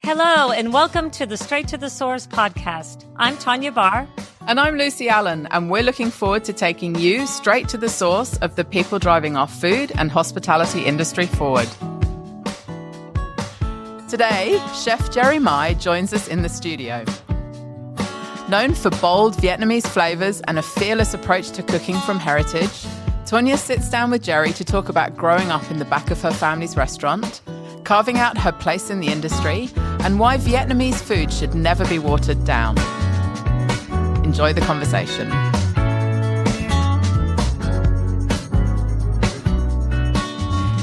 Hello, and welcome to the Straight to the Source podcast. I'm Tawnya Bahr. And I'm Lucy Allen, and we're looking forward to taking you straight to the source of the people driving our food and hospitality industry forward. Today, Chef Jerry Mai joins us in the studio. Known for bold Vietnamese flavours and a fearless approach to cooking from heritage, Tawnya sits down with Jerry to talk about growing up in the back of her family's restaurant, carving out her place in the industry, and why Vietnamese food should never be watered down. Enjoy the conversation.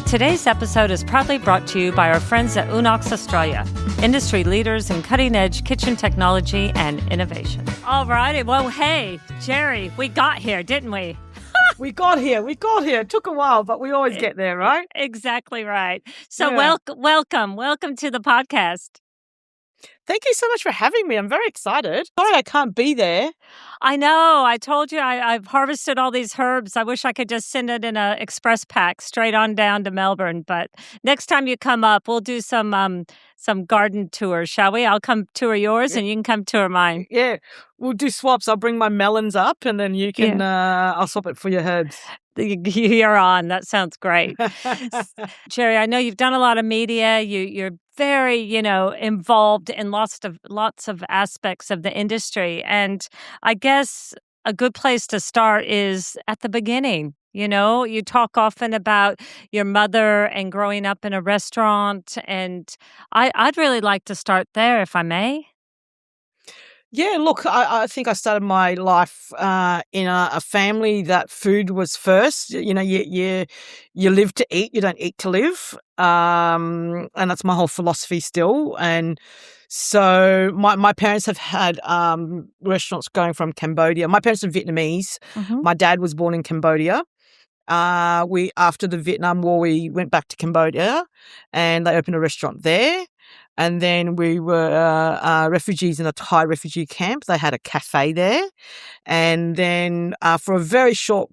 Today's episode is proudly brought to you by our friends at Unox Australia, industry leaders in cutting-edge kitchen technology and innovation. All righty. Well, hey, Jerry, we got here, didn't we? We got here. It took a while, but we always get there, right? Exactly right. So Yeah. welcome to the podcast. Thank you so much for having me. I'm very excited. Sorry I can't be there. I know. I told you I've harvested all these herbs. I wish I could just send it in a express pack straight on down to Melbourne. But next time you come up, we'll do some garden tours, shall we? I'll come tour yours and you can come tour mine. Yeah, we'll do swaps. I'll bring my melons up and then you can, I'll swap it for your herbs. You're on. That sounds great. Jerry, I know you've done a lot of media. You're very, involved in lots of aspects of the industry. And I guess a good place to start is at the beginning. You talk often about your mother and growing up in a restaurant. And I'd really like to start there, if I may. Yeah, look, I think I started my life in a family that food was first. You live to eat, you don't eat to live, and that's my whole philosophy still. And so my parents have had restaurants going from Cambodia. My parents are Vietnamese. Mm-hmm. My dad was born in Cambodia. After the Vietnam War, we went back to Cambodia, and they opened a restaurant there. And then we were refugees in a Thai refugee camp. They had a cafe there. And then for a very short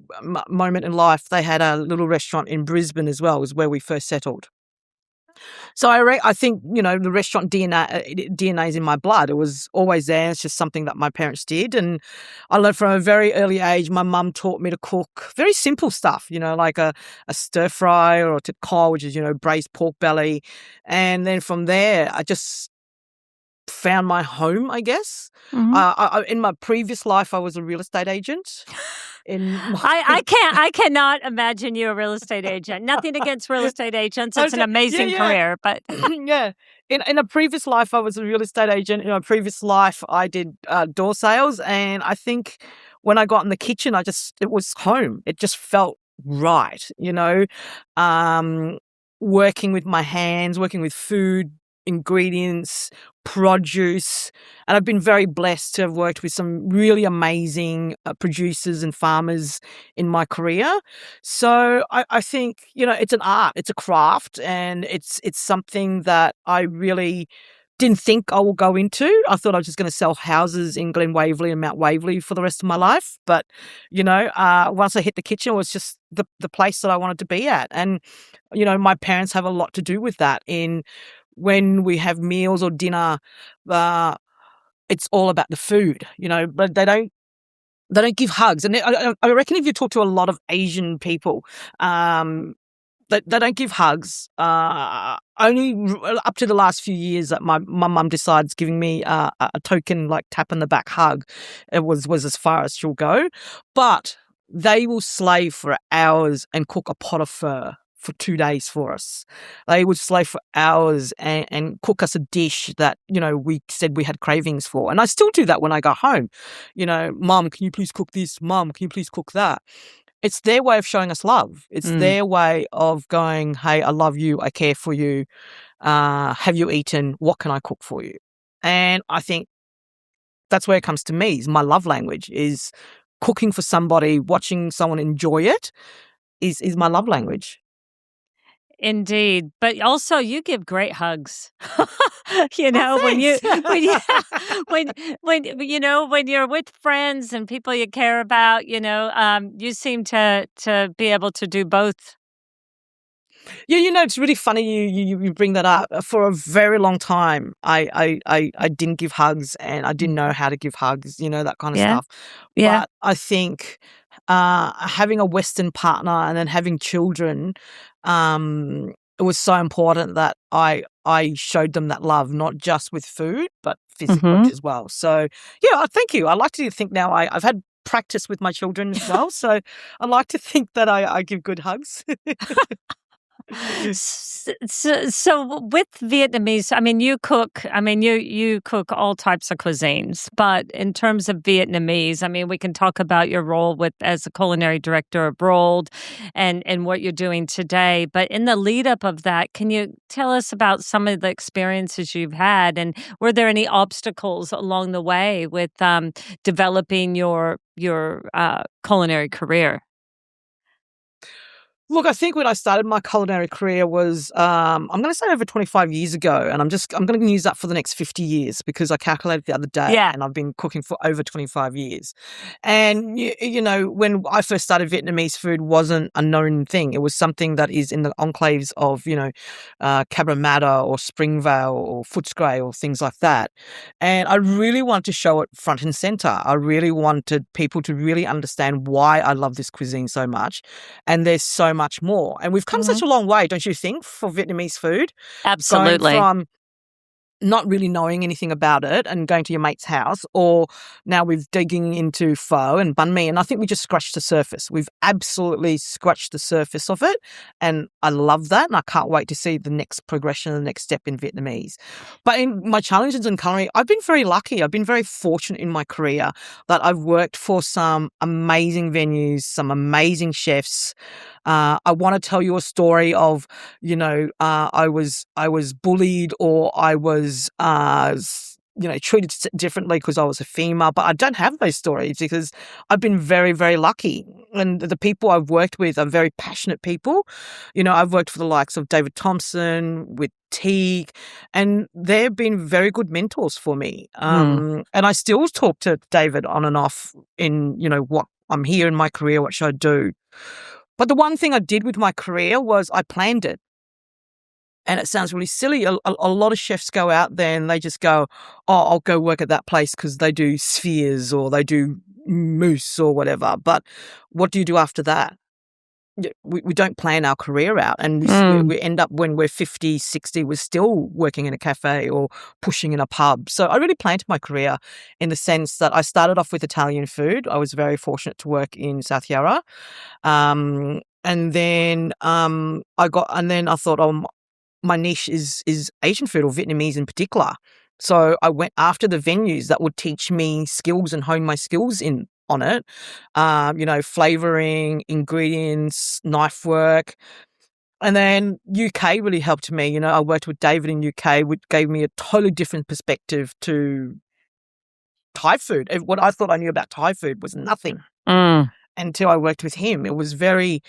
moment in life, they had a little restaurant in Brisbane as well, was where we first settled. So I think, the restaurant DNA is in my blood. It was always there. It's just something that my parents did. And I learned from a very early age, my mum taught me to cook very simple stuff, like a stir fry or a tikka, which is, braised pork belly. And then from there, I just found my home, I guess. Mm-hmm. In my previous life, I was a real estate agent. I cannot imagine you a real estate agent. Nothing against real estate agents. It's an amazing career, but yeah. In a previous life, I was a real estate agent. In a previous life, I did door sales, and I think when I got in the kitchen, it was home. It just felt right, working with my hands, working with food, ingredients, produce. And I've been very blessed to have worked with some really amazing producers and farmers in my career. So I think, it's an art, it's a craft, and it's something that I really didn't think I will go into. I thought I was just going to sell houses in Glen Waverley and Mount Waverley for the rest of my life. But, once I hit the kitchen, it was just the place that I wanted to be at. And, my parents have a lot to do with that. When we have meals or dinner, it's all about the food, but they don't give hugs. And I reckon if you talk to a lot of Asian people, they don't give hugs. Only up to the last few years that my mum decides giving me a token, like tap on the back hug. It was as far as she'll go. But they will slave for hours and cook a pot of pho for 2 days for us. They would slave for hours and cook us a dish that, we said we had cravings for. And I still do that when I go home. Mum, can you please cook this? Mum, can you please cook that? It's their way of showing us love. It's their way of going, hey, I love you. I care for you. Have you eaten? What can I cook for you? And I think that's where it comes to me. Is my love language is cooking for somebody, watching someone enjoy it is my love language. Indeed. But also you give great hugs. Thanks. when you're with friends and people you care about, you seem to be able to do both. Yeah, it's really funny you bring that up. For a very long time, I didn't give hugs and I didn't know how to give hugs, that kind of Yeah. stuff. Yeah. But I think having a Western partner and then having children, it was so important that I showed them that love, not just with food, but physically Mhm. as well. So, yeah, thank you. I like to think now I've had practice with my children as well. So I like to think that I give good hugs. So with Vietnamese, I mean, you cook all types of cuisines, but in terms of Vietnamese, I mean, we can talk about your role as a culinary director abroad and what you're doing today. But in the lead up of that, can you tell us about some of the experiences you've had, and were there any obstacles along the way with developing your culinary career? Look, I think when I started my culinary career was, I'm going to say over 25 years ago, and I'm going to use that for the next 50 years because I calculated the other day, Yeah. and I've been cooking for over 25 years. And when I first started, Vietnamese food wasn't a known thing. It was something that is in the enclaves of Cabramatta or Springvale or Footscray or things like that. And I really wanted to show it front and center. I really wanted people to really understand why I love this cuisine so much. And there's so much more. And we've come such Mhm. a long way, don't you think, for Vietnamese food? Going Absolutely. from not really knowing anything about it and going to your mate's house, or now we're digging into pho and banh mi, and I think we just scratched the surface. We've absolutely scratched the surface of it, and I love that, and I can't wait to see the next progression, the next step in Vietnamese. But in my challenges in culinary, I've been very lucky. I've been very fortunate in my career that I've worked for some amazing venues, some amazing chefs. I want to tell you a story of, I was bullied, or I was, treated differently because I was a female. But I don't have those stories because I've been very, very lucky. And the people I've worked with are very passionate people. I've worked for the likes of David Thompson, with Teague, and they've been very good mentors for me. Mm. And I still talk to David on and off in, what I'm here in my career, what should I do? But the one thing I did with my career was I planned it. And it sounds really silly. A lot of chefs go out there and they just go, oh, I'll go work at that place because they do spheres or they do mousse or whatever. But what do you do after that? We don't plan our career out, and Mm. we end up when we're 50, 60, we're still working in a cafe or pushing in a pub. So I really planned my career in the sense that I started off with Italian food. I was very fortunate to work in South Yarra. And then I thought, oh, my niche is Asian food or Vietnamese in particular. So I went after the venues that would teach me skills and hone my skills in on it. Flavoring, ingredients, knife work. And then UK really helped me. I worked with David in UK, which gave me a totally different perspective to Thai food. What I thought I knew about Thai food was nothing Mm. until I worked with him. It was very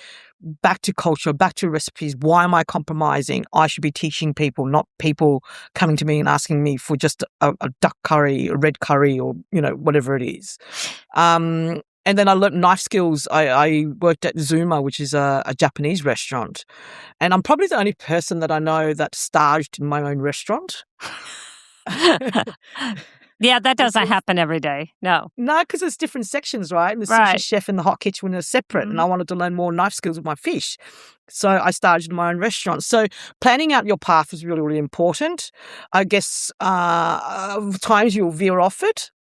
back to culture, back to recipes. Why am I compromising? I should be teaching people, not people coming to me and asking me for just a duck curry, a red curry, or whatever it is. And then I learned knife skills. I worked at Zuma, which is a Japanese restaurant, and I'm probably the only person that I know that staged in my own restaurant. Yeah, that doesn't Because happen every day. No. No, because there's different sections, right? And the sushi Right. chef and the hot kitchen are separate, and I wanted to learn more knife skills with my fish. So I started my own restaurant. So planning out your path is really, really important. I guess times you'll veer off it,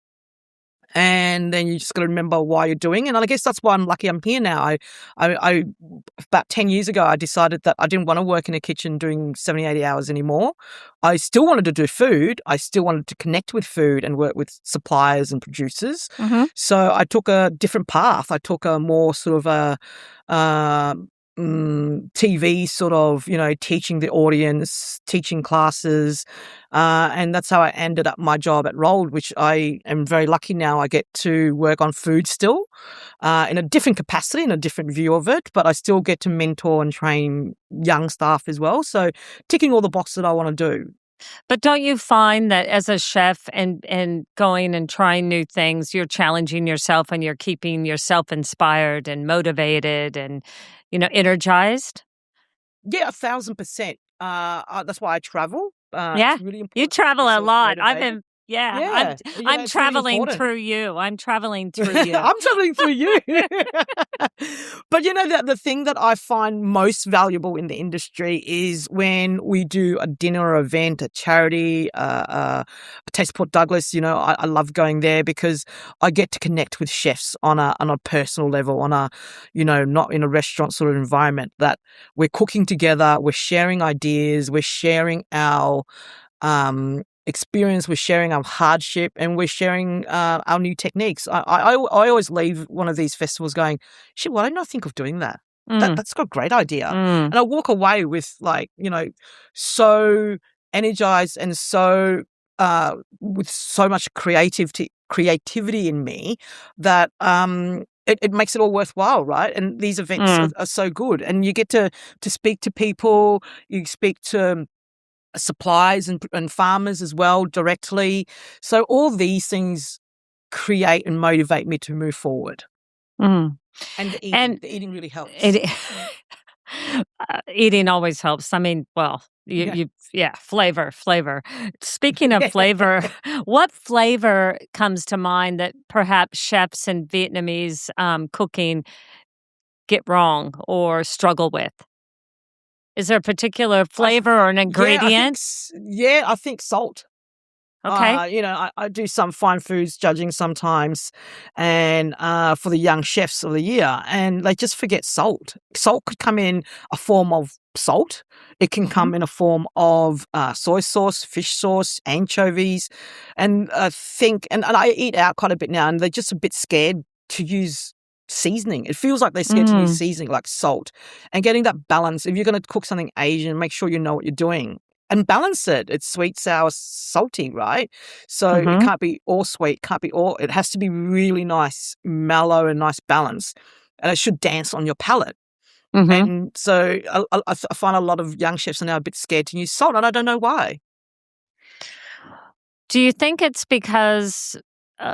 and then you just got to remember why you're doing it. And I guess that's why I'm lucky I'm here now. I about 10 years ago, I decided that I didn't want to work in a kitchen doing 70, 80 hours anymore. I still wanted to do food. I still wanted to connect with food and work with suppliers and producers. Mm-hmm. So I took a different path. I took a more sort of TV sort of, teaching the audience, teaching classes. And that's how I ended up my job at Rolled, which I am very lucky now. I get to work on food still in a different capacity, in a different view of it, but I still get to mentor and train young staff as well. So ticking all the boxes that I want to do. But don't you find that as a chef and going and trying new things, you're challenging yourself and you're keeping yourself inspired and motivated and, energized? Yeah, 1,000%. That's why I travel. Yeah, It's really you important to travel keep a yourself lot. motivated. Yeah, I'm it's really traveling important. through you. I'm traveling through you. I'm traveling through you. But the thing that I find most valuable in the industry is when we do a dinner or event, a charity, Taste Port Douglas. I love going there because I get to connect with chefs on a personal level, on a, not in a restaurant sort of environment, that we're cooking together, we're sharing ideas, we're sharing our experience, we're sharing our hardship, and we're sharing our new techniques. I always leave one of these festivals going, shit, why didn't I think of doing that? That's got a great idea. Mm. And I walk away with so energized and so with so much creativity in me that it makes it all worthwhile, right? And these events are so good, and you get to speak to people, you speak to suppliers and farmers as well directly. So all these things create and motivate me to move forward. Mm. And the And eating really helps. Eating always helps. I mean, well, flavor. Speaking of flavor, what flavor comes to mind that perhaps chefs in Vietnamese cooking get wrong or struggle with? Is there a particular flavor or an ingredient? I think salt. Okay. I do some fine foods judging sometimes, and for the young chefs of the year, and they just forget salt. Salt could come in a form of salt. It can come in a form of soy sauce, fish sauce, anchovies, and and I eat out quite a bit now, and they're just a bit scared to use seasoning. It feels like they're scared to use seasoning like salt, and getting that balance. If you're going to cook something Asian, make sure you know what you're doing. And balance it. It's sweet, sour, salty, right? So it can't be all sweet, it has to be really nice, mellow and nice balance. And it should dance on your palate. And so I find a lot of young chefs are now a bit scared to use salt, and I don't know why. Do you think it's because,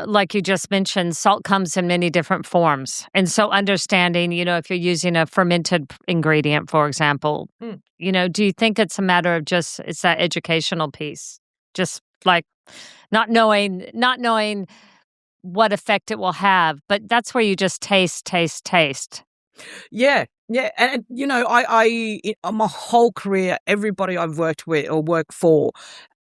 like you just mentioned, salt comes in many different forms? And so understanding, if you're using a fermented ingredient, for example, do you think it's a matter of it's that educational piece? Just like not knowing what effect it will have, but that's where you just taste. Yeah. And, my whole career, everybody I've worked with or work for,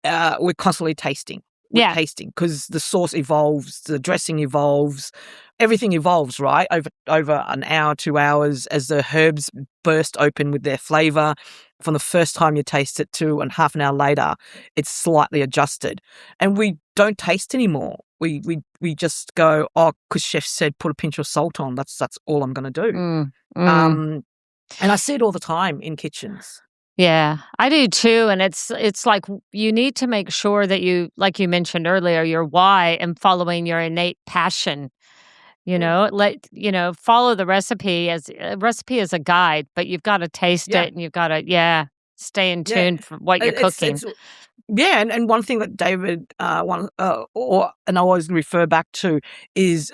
we're constantly tasting. We're tasting because the sauce evolves, the dressing evolves, everything evolves, right? Over an hour, 2 hours, as the herbs burst open with their flavour. From the first time you taste it to and half an hour later, it's slightly adjusted. And we don't taste anymore. We just go, because chef said put a pinch of salt on. That's all I'm going to do. And I see it all the time in kitchens. Yeah, I do too. And it's like you need to make sure that you, like you mentioned earlier, your why and following your innate passion. Follow the recipe as a guide, but you've got to taste it, and you've got to stay in tune for what you're cooking. And one thing that David and I always refer back to is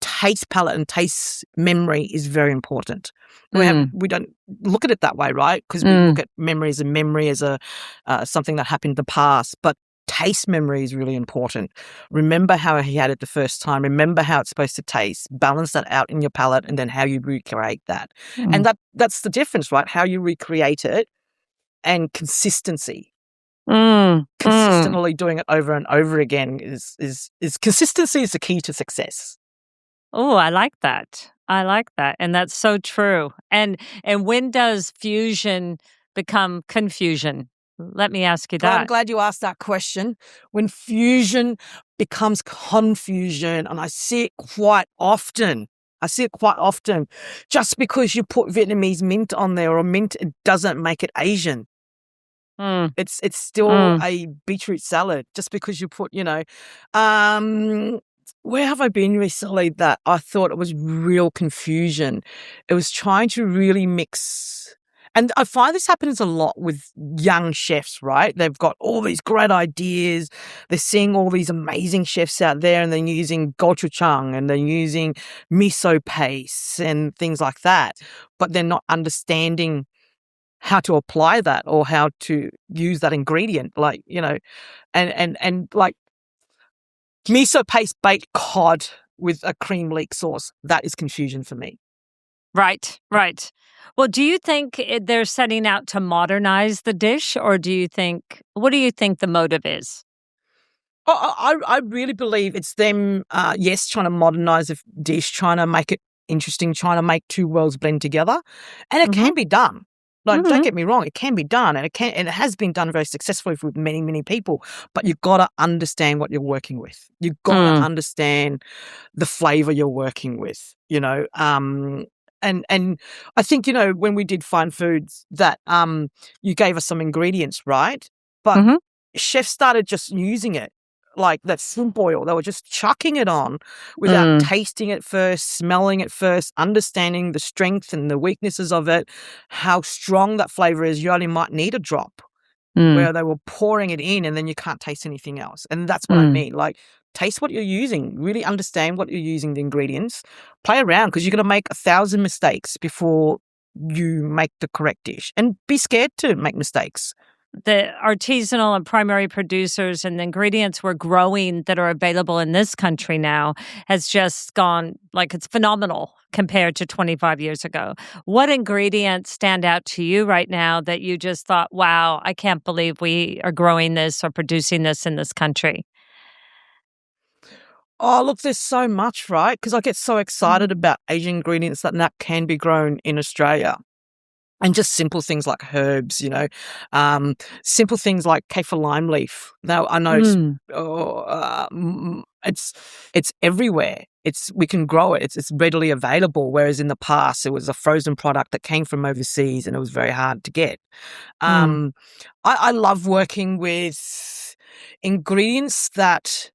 taste palette and taste memory is very important. We don't look at it that way, right? Because we look at memory as a something that happened in the past, but taste memory is really important. Remember how he had it the first time. Remember how it's supposed to taste. Balance that out in your palate, and then how you recreate that. And that's the difference, right? How you recreate it, and consistency. Consistently doing it over and over again is consistency is the key to success. Oh, I like that. And that's so true. And when does fusion become confusion? Let me ask you that. Well, I'm glad you asked that question. When fusion becomes confusion, and I see it quite often. Just because you put Vietnamese mint on there or mint, it doesn't make it Asian. It's still a beetroot salad. Just because you put, where have I been recently that I thought it was real confusion? It was trying to really mix. And I find this happens a lot with young chefs, right? They've got all these great ideas. They're seeing all these amazing chefs out there, and they're using gochujang and they're using miso paste and things like that. But they're not understanding how to apply that or how to use that ingredient, like, and like miso paste baked cod with a cream leek sauce. That is confusion for me. Right, right. Well, do you think they're setting out to modernize the dish, or what do you think the motive is? I really believe it's them, yes, trying to modernize a dish, trying to make it interesting, trying to make two worlds blend together. And it Mm-hmm. can be done. Like, don't Mm-hmm. get me wrong, it can be done, and it has been done very successfully with many, many people. But you've got to understand what you're working with. You've got to understand the flavor you're working with, and I think, when we did Fine Foods that you gave us some ingredients, right? But Mm-hmm. chefs started just using it like that shrimp oil. They were just chucking it on without tasting it first, smelling it first, understanding the strength and the weaknesses of it, how strong that flavor is. You only might need a drop, where they were pouring it in and then you can't taste anything else. And that's what I mean. Like, taste what you're using, really understand what you're using, the ingredients, play around, because you're going to make 1,000 mistakes before you make the correct dish, and be scared to make mistakes. The artisanal and primary producers and the ingredients we're growing that are available in this country now has just gone, like, it's phenomenal compared to 25 years ago. What ingredients stand out to you right now that you just thought, wow, I can't believe we are growing this or producing this in this country? Oh, look, there's so much, right? Because I get so excited about Asian ingredients that can be grown in Australia. And just simple things like herbs, simple things like kaffir lime leaf. Now, I know it's everywhere. We can grow it. It's readily available. Whereas in the past, it was a frozen product that came from overseas, and it was very hard to get. I love working with ingredients that.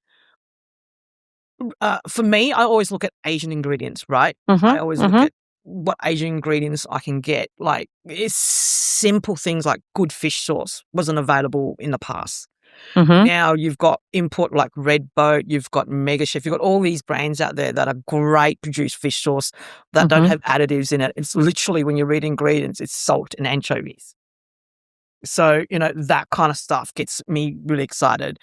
For me, I always look at Asian ingredients, right? I always look at what Asian ingredients I can get. Like, it's simple things like good fish sauce wasn't available in the past. Now you've got import like Red Boat, you've got Mega Chef, you've got all these brands out there that are great produced fish sauce that don't have additives in it. It's literally, when you read ingredients, it's salt and anchovies. So, that kind of stuff gets me really excited.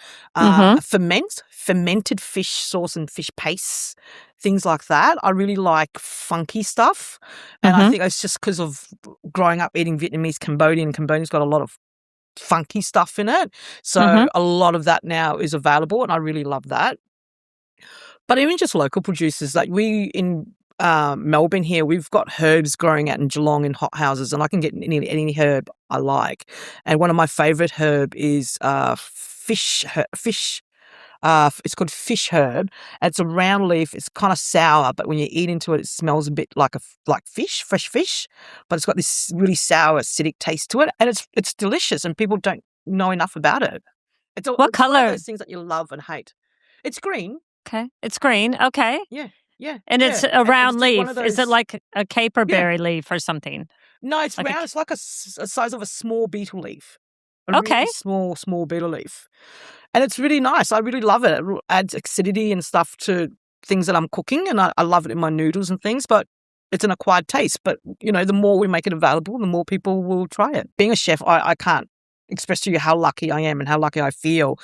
Fermented fish sauce and fish pastes, things like that. I really like funky stuff. And I think it's just because of growing up eating Vietnamese, Cambodian. Cambodian's got a lot of funky stuff in it. So a lot of that now is available, and I really love that. But even just local producers, like we in Melbourne here, we've got herbs growing out in Geelong in hothouses, and I can get any herb I like. And one of my favourite herb is fish. It's called fish herb. It's a round leaf. It's kind of sour, but when you eat into it, it smells a bit like fish, fresh fish. But it's got this really sour, acidic taste to it, and it's delicious. And people don't know enough about it. It's What one of color? those things that you love and hate. It's green. Okay. It's green. Okay. Yeah. And yeah. it's a And round it's just leaf. one of Is it those. like a Yeah. caperberry leaf or something? No, it's Like round. It's like a size of a small beetle leaf. A Okay. really small beetle leaf. And it's really nice. I really love it. It adds acidity and stuff to things that I'm cooking, and I love it in my noodles and things, but it's an acquired taste. But, the more we make it available, the more people will try it. Being a chef, I can't express to you how lucky I am and how lucky I feel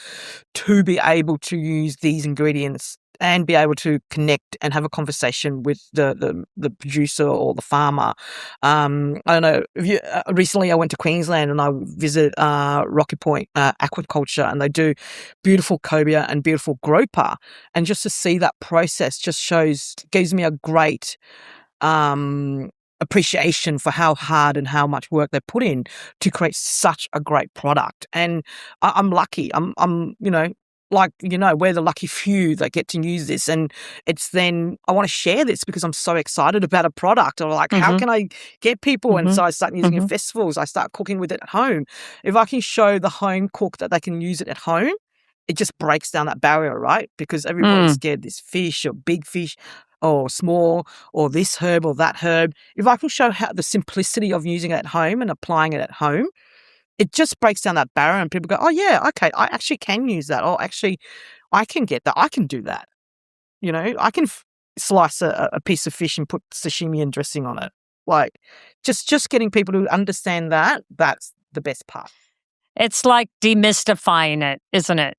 to be able to use these ingredients and be able to connect and have a conversation with the producer or the farmer. I don't know. Recently I went to Queensland and I visited Rocky Point Aquaculture, and they do beautiful cobia and beautiful groper. And just to see that process gives me a great appreciation for how hard and how much work they put in to create such a great product. And I'm lucky. We're the lucky few that get to use this. And it's then I want to share this because I'm so excited about a product. Or like, how can I get people? And so I start using it in festivals. I start cooking with it at home. If I can show the home cook that they can use it at home, it just breaks down that barrier, right? Because everybody's scared this fish or big fish or small or this herb or that herb. If I can show how the simplicity of using it at home and applying it at home, it just breaks down that barrier, and people go, oh, yeah, okay, I actually can use that. Or actually, I can get that. I can do that. I can slice a piece of fish and put sashimi and dressing on it. Like just getting people to understand that's the best part. It's like demystifying it, isn't it?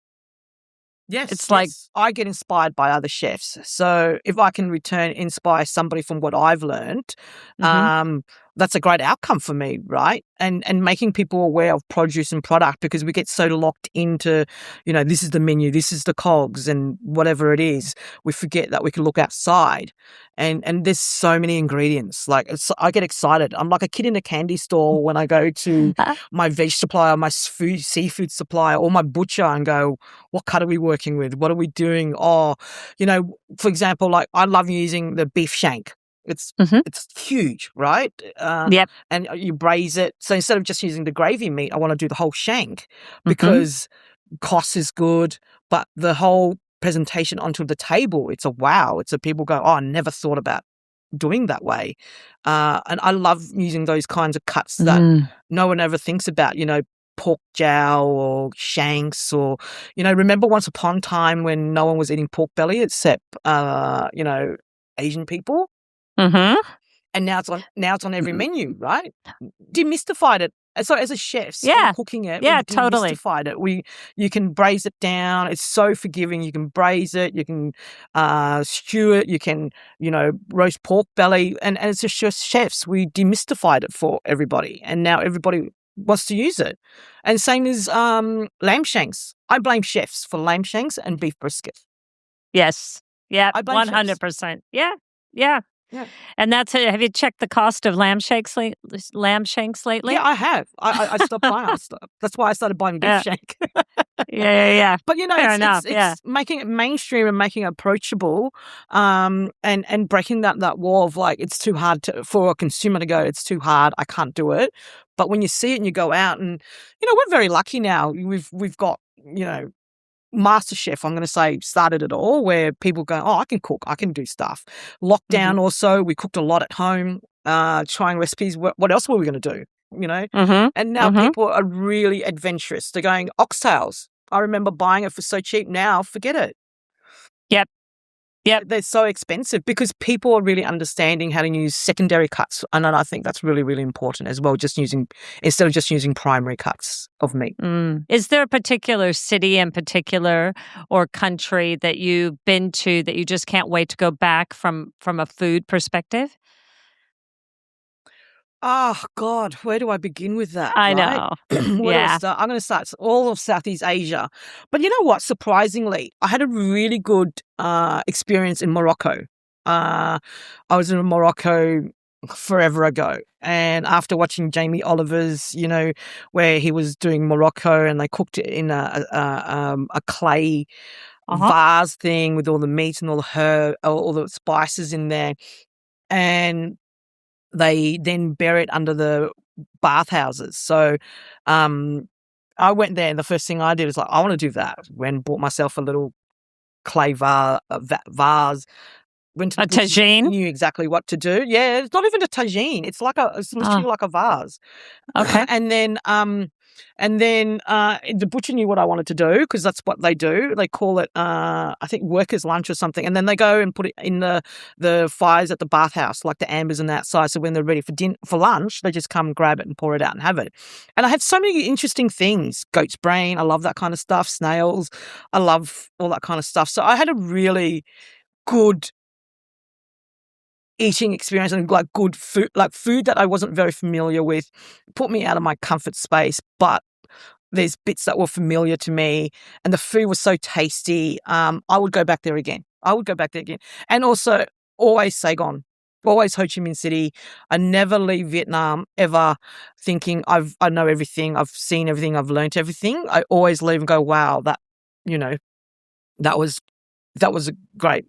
Yes, It's like I get inspired by other chefs. So if I can inspire somebody from what I've learned, that's a great outcome for me, right? And making people aware of produce and product, because we get so locked into, this is the menu, this is the cogs and whatever it is. We forget that we can look outside and there's so many ingredients. Like I get excited. I'm like a kid in a candy store when I go to my veg supplier, my seafood supplier, or my butcher and go, what cut are we working with? What are we doing? Oh, for example, like I love using the beef shank. It's huge, right? Yep. And you braise it. So instead of just using the gravy meat, I want to do the whole shank because cost is good, but the whole presentation onto the table, it's a wow. It's a people go, oh, I never thought about doing that way. And I love using those kinds of cuts that no one ever thinks about, pork jowl or shanks or, remember once upon a time when no one was eating pork belly except, Asian people? Mm-hmm. And now it's on every menu, right? Demystified it. So as a chef, cooking it, yeah, we totally. demystified it. You can braise it down. It's so forgiving. You can braise it. You can stew it. You can, roast pork belly. And as just chefs, we demystified it for everybody. And now everybody wants to use it. And same as lamb shanks. I blame chefs for lamb shanks and beef brisket. Yes. Yeah. I blame 100%. Yeah. Yeah. Yeah. And that's it. Have you checked the cost of lamb shanks lately? Yeah, I have. I stopped buying. That's why I started buying beef shank. Yeah. But it's making it mainstream and making it approachable, and breaking that wall of like it's too hard for a consumer to go. It's too hard. I can't do it. But when you see it and you go out and we're very lucky now. We've got MasterChef, I'm going to say, started it all, where people go, oh, I can cook, I can do stuff. Lockdown also, we cooked a lot at home, trying recipes. What else were we going to do, And now people are really adventurous. They're going, oxtails. I remember buying it for so cheap. Now, forget it. Yep. They're so expensive because people are really understanding how to use secondary cuts. And I think that's really, really important as well, instead of just using primary cuts of meat. Is there a particular city in particular or country that you've been to that you just can't wait to go back from a food perspective? Oh, God, where do I begin with that? I know. Where do I start? I'm going to start all of Southeast Asia. But you know what? Surprisingly, I had a really good experience in Morocco. I was in Morocco forever ago. And after watching Jamie Oliver's, where he was doing Morocco and they cooked it in a clay vase thing with all the meat and all the spices in there. And they then bury it under the bathhouses. So I went there and the first thing I did was like, I want to do that. Went and bought myself a little clay vase. Went to a tagine? Knew exactly what to do. Yeah, it's not even a tagine. It's literally like a vase. Okay. And then the butcher knew what I wanted to do because that's what they do. They call it, I think, workers' lunch or something. And then they go and put it in the fires at the bathhouse, like the ambers and outside. So when they're ready for lunch, they just come and grab it and pour it out and have it. And I had so many interesting things. Goat's brain, I love that kind of stuff. Snails, I love all that kind of stuff. So I had a really good eating experience and like good food, like food that I wasn't very familiar with, put me out of my comfort space, but there's bits that were familiar to me and the food was so tasty. I would go back there again. And also always Saigon, always Ho Chi Minh City. I never leave Vietnam ever thinking I know everything, I've seen everything, I've learnt everything. I always leave and go, wow, that was great.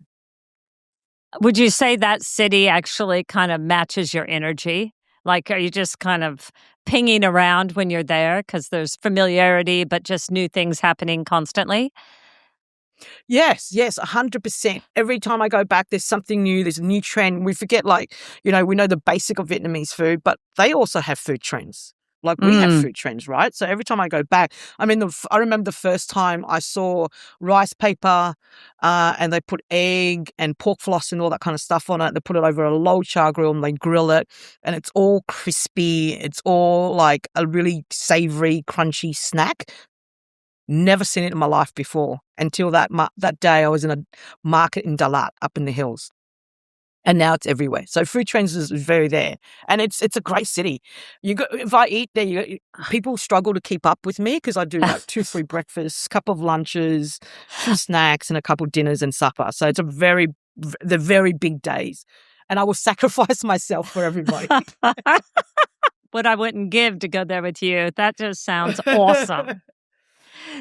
Would you say that city actually kind of matches your energy? Like, are you just kind of pinging around when you're there because there's familiarity, but just new things happening constantly? Yes, 100%. Every time I go back, there's something new. There's a new trend. We forget, we know the basic of Vietnamese food, but they also have food trends. Like we have food trends, right? So every time I go back, I mean, I remember the first time I saw rice paper and they put egg and pork floss and all that kind of stuff on it. They put it over a low char grill and they grill it and it's all crispy. It's all like a really savory, crunchy snack. Never seen it in my life before until that day I was in a market in Dalat up in the hills. And now it's everywhere. So food trends is very there. And it's a great city. If I eat there, people struggle to keep up with me because I do like 2-3 breakfasts, couple of lunches, some snacks and a couple of dinners and supper. So it's the very big days. And I will sacrifice myself for everybody. What I wouldn't give to go there with you. That just sounds awesome.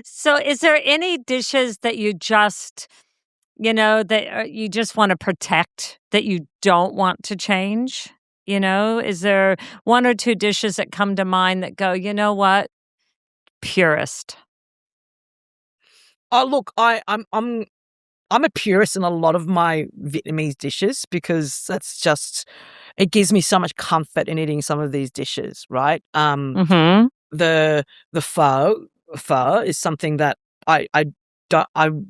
So is there any dishes that you just... that you just want to protect, that you don't want to change? Is there 1 or 2 dishes that come to mind that go, you know what, purist? Oh, look, I'm a purist in a lot of my Vietnamese dishes because it gives me so much comfort in eating some of these dishes, right? The pho is something that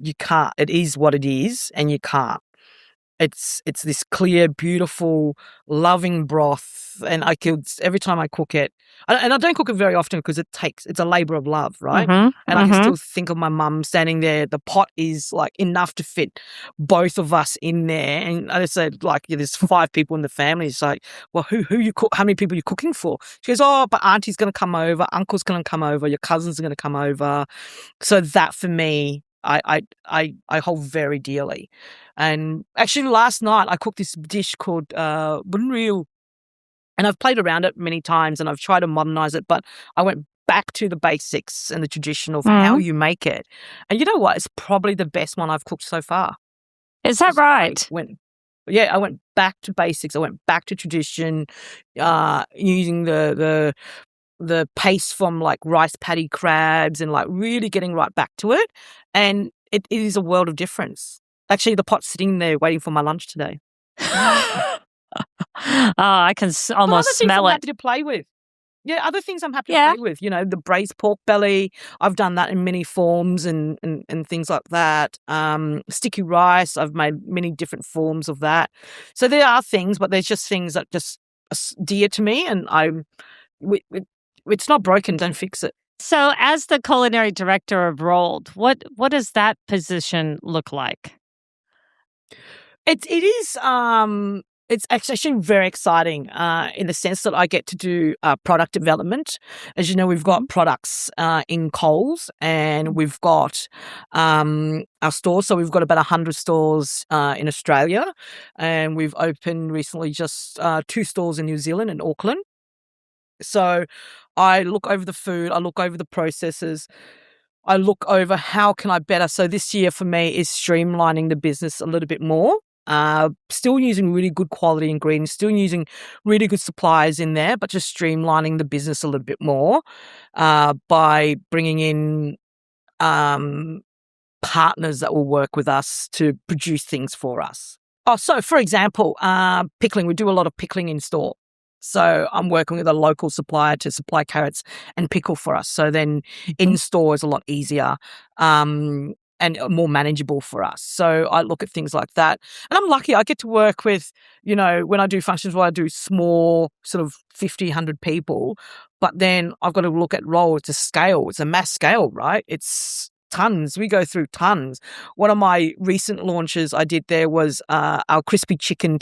you can't. It is what it is, and you can't. It's this clear, beautiful, loving broth, and every time I cook it, and I don't cook it very often because it's a labor of love, right? And I can still think of my mum standing there. The pot is like enough to fit both of us in there, and I said, like, there's 5 people in the family. It's like, well, who you cook? How many people are you cooking for? She goes, oh, but auntie's going to come over, uncle's going to come over, your cousins are going to come over. So that for me, I hold very dearly. And actually last night I cooked this dish called bún riêu, and I've played around it many times and I've tried to modernize it, but I went back to the basics and the tradition of how you make it. And you know what? It's probably the best one I've cooked so far. Is that right? I went back to basics. I went back to tradition, using the paste from like rice paddy crabs and like really getting right back to it. And it is a world of difference. Actually, the pot's sitting there waiting for my lunch today. I can almost smell I'm it. happy to play with. Yeah, other things I'm happy to play with. The braised pork belly. I've done that in many forms and things like that. Sticky rice. I've made many different forms of that. So there are things, but there's just things that just are dear to me, and it's not broken, don't fix it. So as the culinary director of Rolled, what does that position look like? It is it's actually very exciting in the sense that I get to do product development. As you know, we've got products in Coles, and we've got our stores. So we've got about 100 stores in Australia, and we've opened recently just 2 stores in New Zealand and Auckland. So I look over the food, I look over the processes, I look over how can I better. So this year for me is streamlining the business a little bit more. Still using really good quality ingredients, still using really good suppliers in there, but just streamlining the business a little bit more by bringing in partners that will work with us to produce things for us. Oh, so for example, pickling. We do a lot of pickling in store. So I'm working with a local supplier to supply carrots and pickle for us. So then in store is a lot easier and more manageable for us. So I look at things like that. And I'm lucky I get to work with, when I do functions where I do small sort of 50, 100 people, but then I've got to look at Roll. It's a scale. It's a mass scale, right? It's tons. We go through tons. One of my recent launches I did there was our crispy chicken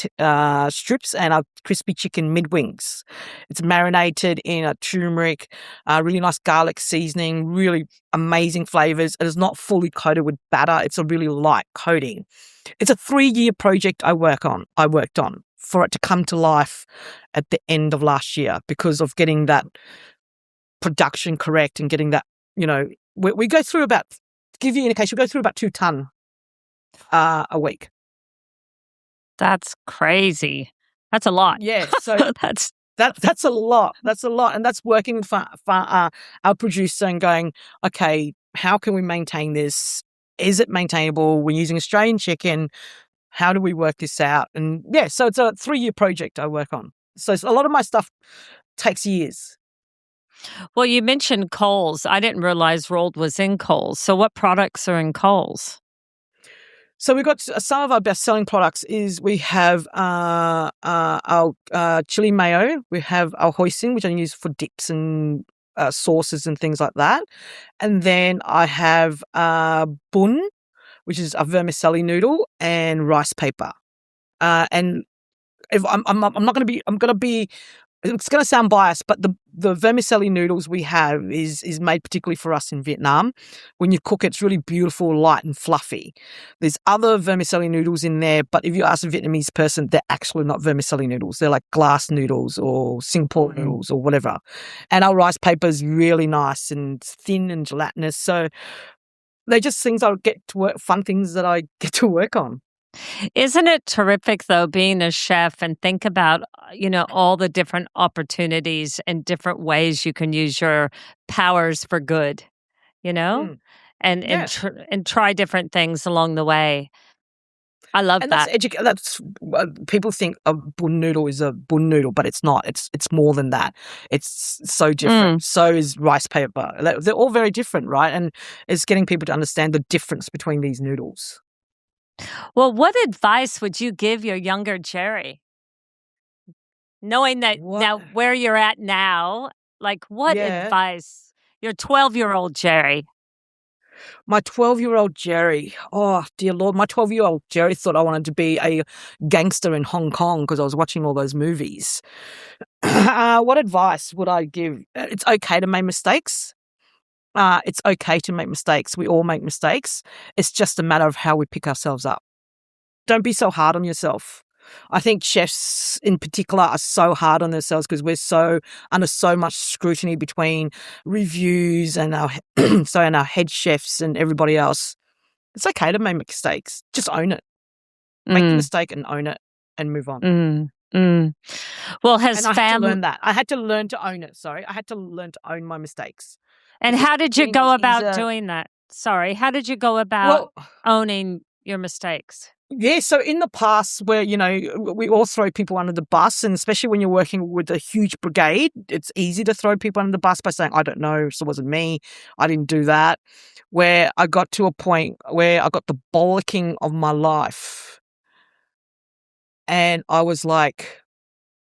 strips and our crispy chicken mid-wings. It's marinated in a turmeric, really nice garlic seasoning, really amazing flavors. It is not fully coated with batter. It's a really light coating. It's a 3-year project I worked on for it to come to life at the end of last year because of getting that production correct and getting that, we go through about, to give you an indication, we go through about 2 ton a week. That's crazy. That's a lot. Yeah, so that's a lot. That's a lot, and that's working with our producer and going, okay, how can we maintain this? Is it maintainable? We're using Australian chicken. How do we work this out? And yeah, so it's a 3-year project I work on. So a lot of my stuff takes years. Well, you mentioned Coles. I didn't realize Rolled was in Coles. So what products are in Coles? So we've got some of our best-selling products is we have our chili mayo. We have our hoisin, which I use for dips and sauces and things like that. And then I have bun, which is a vermicelli noodle, and rice paper. And if I'm not going to be, it's going to sound biased, but the vermicelli noodles we have is made particularly for us in Vietnam. When you cook it, it's really beautiful, light and fluffy. There's other vermicelli noodles in there, but if you ask a Vietnamese person, they're actually not vermicelli noodles. They're like glass noodles or Singapore noodles or whatever. And our rice paper is really nice and thin and gelatinous. So they're just things I get to work, fun things that I get to work on. Isn't it terrific, though, being a chef and think about, all the different opportunities and different ways you can use your powers for good, Mm. and Yeah. and try different things along the way. I love And that. that's people think a bun noodle is a bun noodle, but it's not. It's more than that. It's so different. So is rice paper. They're all very different, right? And it's getting people to understand the difference between these noodles. Well, what advice would you give your younger Jerry? Knowing that now where you're at now, like what advice? Your 12-year-old Jerry. My 12-year-old Jerry, oh dear Lord, my 12-year-old Jerry thought I wanted to be a gangster in Hong Kong because I was watching all those movies. What advice would I give? It's okay to make mistakes. It's okay to make mistakes. We all make mistakes. It's just a matter of how we pick ourselves up. Don't be so hard on yourself. I think chefs in particular are so hard on themselves because we're so under so much scrutiny between reviews and our and our head chefs and everybody else. It's okay to make mistakes. Just own it. Make the mistake and own it and move on. Well, I had to learn that. I had to learn to own it. Sorry. I had to learn to own my mistakes. And how did you go about doing that? Sorry. How did you go about owning your mistakes? Yeah, so in the past where, we all throw people under the bus, and especially when you're working with a huge brigade, it's easy to throw people under the bus by saying, I don't know, so it wasn't me, I didn't do that, where I got to a point where I got the bollocking of my life. And I was like,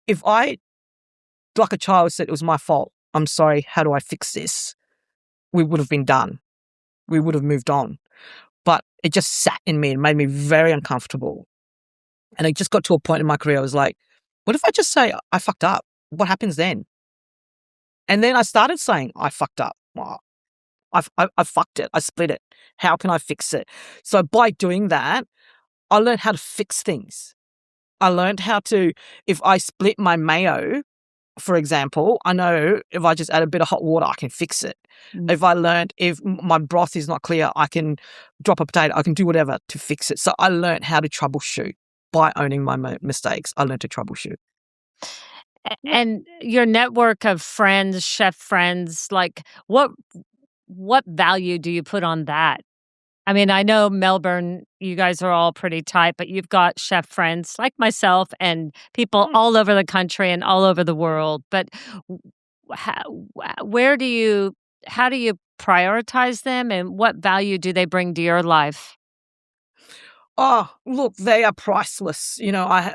if I, like a child said, it was my fault, I'm sorry, how do I fix this? We would have been done. We would have moved on. But it just sat in me and made me very uncomfortable. And it just got to a point in my career, I was like, what if I just say, I fucked up? What happens then? And then I started saying, I fucked up. Well, I fucked it. I split it. How can I fix it? So by doing that, I learned how to fix things. I learned how to, if I split my mayo, for example, I know if I just add a bit of hot water, I can fix it. If my broth is not clear, I can drop a potato. I can do whatever to fix it. So I learned how to troubleshoot by owning my mistakes. I learned to troubleshoot. And your network of friends, chef friends, like what value do you put on that? I mean, I know Melbourne, you guys are all pretty tight, but you've got chef friends like myself and people all over the country and all over the world. But how do you prioritize them, and what value do they bring to your life? Oh, look, they are priceless.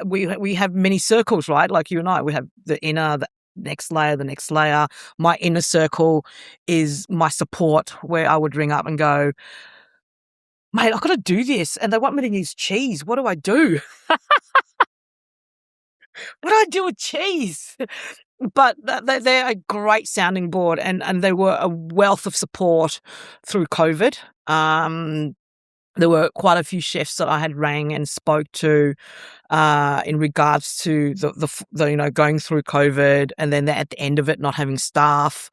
We have many circles, right? Like you and I, we have the inner, the next layer, the next layer. My inner circle is my support, where I would ring up and go, mate, I've got to do this, and they want me to use cheese. What do I do? What do I do with cheese? But they're a great sounding board, and they were a wealth of support through COVID. There were quite a few chefs that I had rang and spoke to in regards to the going through COVID, and then at the end of it not having staff.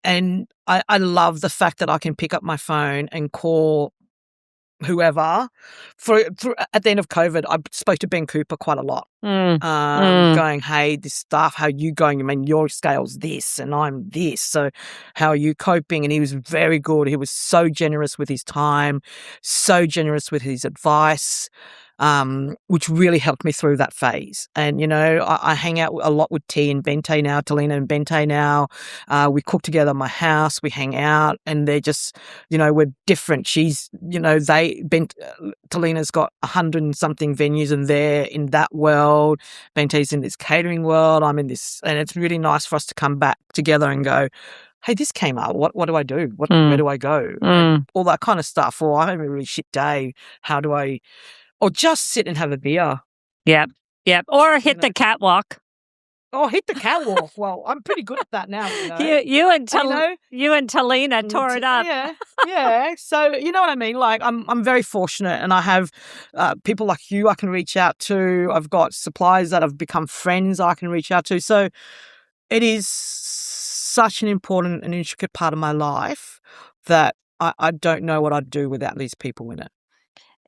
And I love the fact that I can pick up my phone and call whoever. At the end of COVID, I spoke to Ben Cooper quite a lot, going, hey, this stuff, how are you going? I mean, your scale's this and I'm this, so how are you coping? And he was very good. He was so generous with his time, so generous with his advice. which really helped me through that phase. And, I hang out a lot with T and Bente now, Talina and Bente now. We cook together in my house, we hang out, and they're just, we're different. She's, Talina's got 100 and something venues and they're in that world. Bente's in this catering world. I'm in this, and it's really nice for us to come back together and go, hey, this came up. What do I do? Where do I go? And all that kind of stuff. Or I'm having a really shit day. How do I... Or just sit and have a beer. Yep. Or hit the catwalk. Oh, hit the catwalk. Well, I'm pretty good at that now. You and Talina tore it up. Yeah. So you know what I mean. Like I'm very fortunate, and I have people like you I can reach out to. I've got suppliers that have become friends I can reach out to. So it is such an important and intricate part of my life that I don't know what I'd do without these people in it.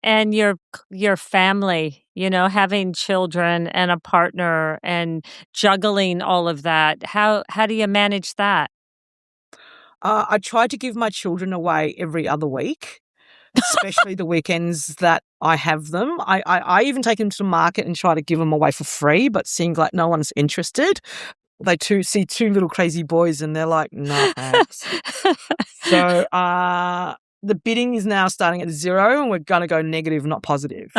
And your family, having children and a partner and juggling all of that. How do you manage that? I try to give my children away every other week, especially the weekends that I have them. I even take them to the market and try to give them away for free, but seems like no one's interested. They see two little crazy boys and they're like, no thanks. So the bidding is now starting at 0 and we're going to go negative, not positive.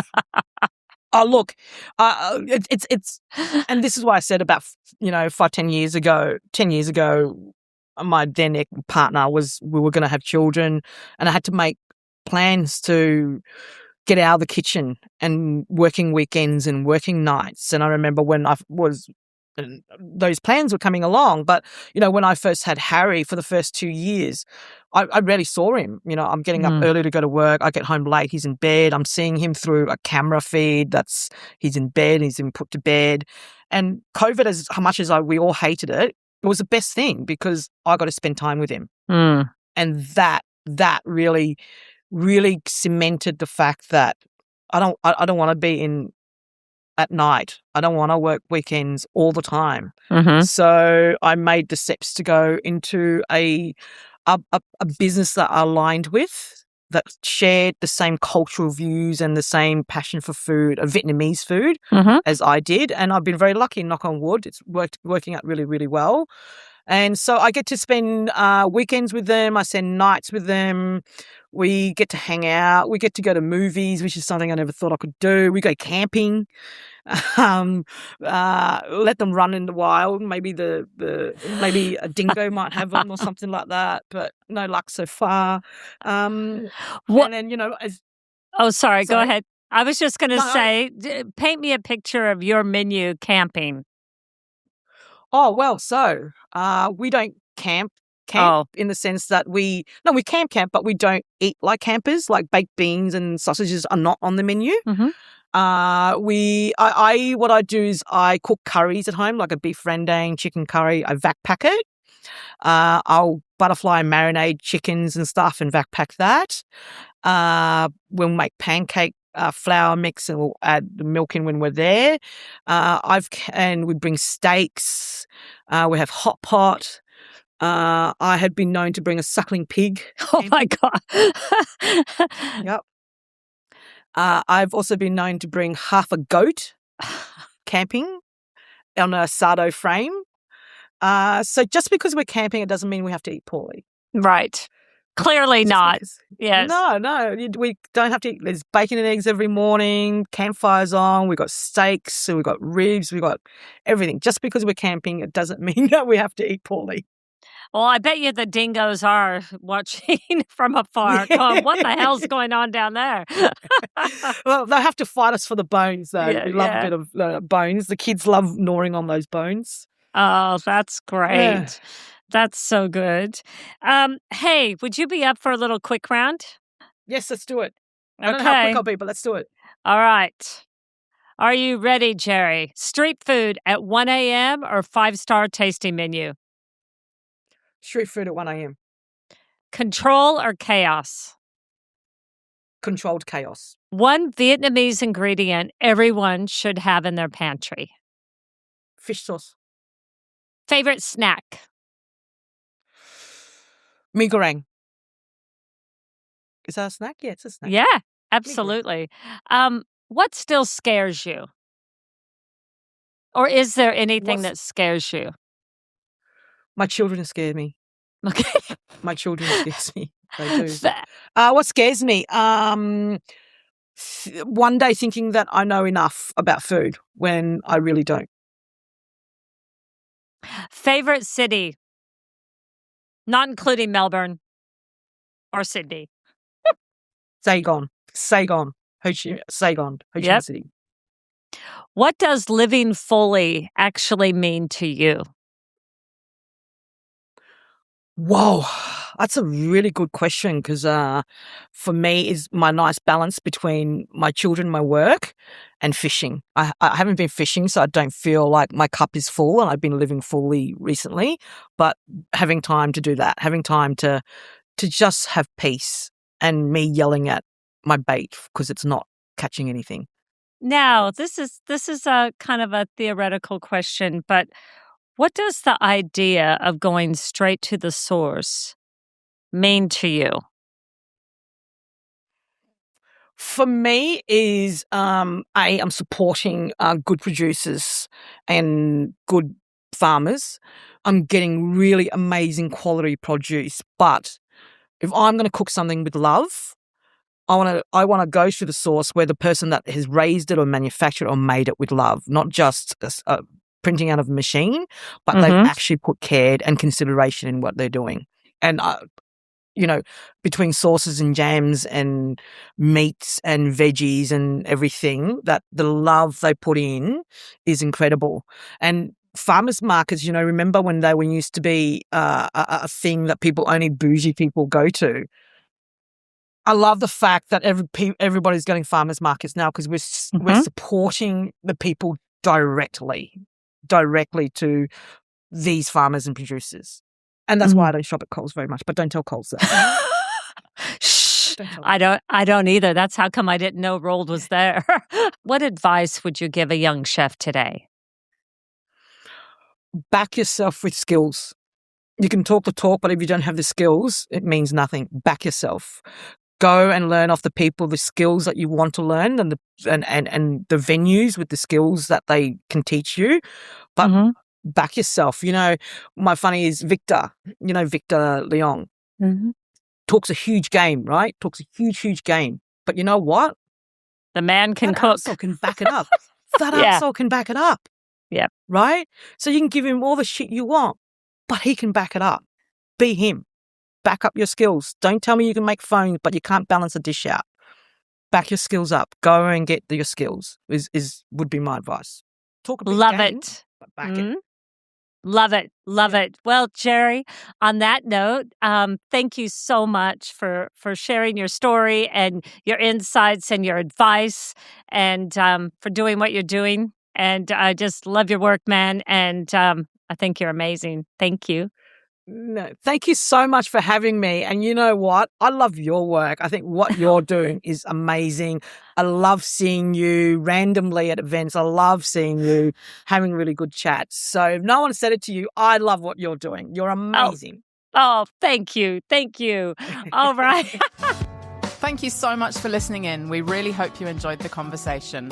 Oh, look, it's, and this is why I said about, 10 years ago, my then partner we were going to have children, and I had to make plans to get out of the kitchen and working weekends and working nights. And I remember when those plans were coming along, but when I first had Harry for the first 2 years, I rarely saw him. I'm getting up early to go to work. I get home late. He's in bed. I'm seeing him through a camera feed. He's in bed. He's been put to bed. And COVID, as much as we all hated it, it was the best thing because I got to spend time with him. And that really, really cemented the fact that I don't want to be in at night. I don't want to work weekends all the time. So I made the steps to go into a business that I aligned with, that shared the same cultural views and the same passion for food, Vietnamese food, as I did. And I've been very lucky, knock on wood. It's working out really, really well. And so I get to spend weekends with them. I spend nights with them. We get to hang out. We get to go to movies, which is something I never thought I could do. We go camping. Let them run in the wild. Maybe maybe a dingo might have them or something like that. But no luck so far. And then sorry. Go ahead. I was just going to say, paint me a picture of your menu camping. Oh, well, so we don't camp in the sense that we camp, but we don't eat like campers. Like baked beans and sausages are not on the menu. What I do is I cook curries at home, like a beef rendang, chicken curry. I vac pack it. I'll butterfly marinade chickens and stuff and vac pack that. We'll make pancake flour mix and we'll add the milk in when we're there. And we bring steaks. We have hot pot. I had been known to bring a suckling pig. Oh my God. Yep. I've also been known to bring half a goat camping on a sardo frame. So just because we're camping, it doesn't mean we have to eat poorly. Right. Clearly not. Yes. No. We don't have to eat. There's bacon and eggs every morning, campfires on, we've got steaks, so we've got ribs, we've got everything. Just because we're camping, it doesn't mean that we have to eat poorly. Well, I bet you the dingoes are watching from afar. Going, what the hell's going on down there? Well, they'll have to fight us for the bones, though. We love a bit of bones. The kids love gnawing on those bones. Oh, that's great. Yeah. That's so good. Hey, would you be up for a little quick round? Yes, let's do it. I don't know how quick I'll be, but let's do it. All right. Are you ready, Jerry? Street food at 1 a.m. or 5-star tasting menu? Street food at 1 a.m. Control or chaos? Controlled chaos. One Vietnamese ingredient everyone should have in their pantry. Fish sauce. Favorite snack? Mee goreng. Is that a snack? Yeah, it's a snack. Yeah, absolutely. What still scares you? Or is there anything What's that scares you? My children scare me. Okay. My children scares me. They do. Fa- What scares me? One day thinking that I know enough about food when I really don't. Favorite city, not including Melbourne or Sydney. Saigon, Ho Chi Minh Yep. City. What does living fully actually mean to you? Whoa, that's a really good question because for me is my nice balance between my children, my work, and fishing. I haven't been fishing, so I don't feel like my cup is full, and I've been living fully recently. But having time to do that, having time to just have peace, and me yelling at my bait because it's not catching anything. Now, this is a kind of a theoretical question, but what does the idea of going straight to the source mean to you? For me is I'm supporting good producers and good farmers. I'm getting really amazing quality produce, but if I'm going to cook something with love, I want to go to the source where the person that has raised it or manufactured or made it with love, not just printing out of a machine, but they've actually put care and consideration in what they're doing. And between sauces and jams and meats and veggies and everything, that the love they put in is incredible. And farmers markets, remember when they used to be a thing that only bougie people go to. I love the fact that everybody's going farmers markets now because we're supporting the people directly to these farmers and producers. And that's why I don't shop at Coles very much, but don't tell Coles that. Shh. I don't either. That's how come I didn't know Rold was there. What advice would you give a young chef today? Back yourself with skills. You can talk the talk, but if you don't have the skills, it means nothing. Back yourself. Go and learn off the people, the skills that you want to learn, and the venues with the skills that they can teach you. But back yourself. My funny is Victor. Victor Leong talks a huge game, right? Talks a huge game. But you know what? The man can that cook. Arsehole can back it up. That arsehole can back it up. Yeah. Right? So you can give him all the shit you want, but he can back it up. Be him. Back up your skills. Don't tell me you can make phones, but you can't balance a dish out. Back your skills up. Go and get your skills would be my advice. Talk a big Love game, it. but back it. Love it. Love it. Well, Jerry, on that note, thank you so much for sharing your story and your insights and your advice and for doing what you're doing. And I just love your work, man. And I think you're amazing. Thank you. No, thank you so much for having me. And you know what? I love your work. I think what you're doing is amazing. I love seeing you randomly at events. I love seeing you having really good chats. So if no one said it to you, I love what you're doing. You're amazing. Oh, thank you. Thank you. All right. Thank you so much for listening in. We really hope you enjoyed the conversation.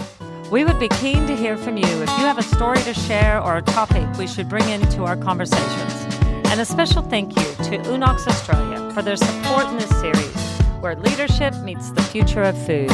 We would be keen to hear from you. If you have a story to share or a topic we should bring into our conversations. And a special thank you to Unox Australia for their support in this series, where leadership meets the future of food.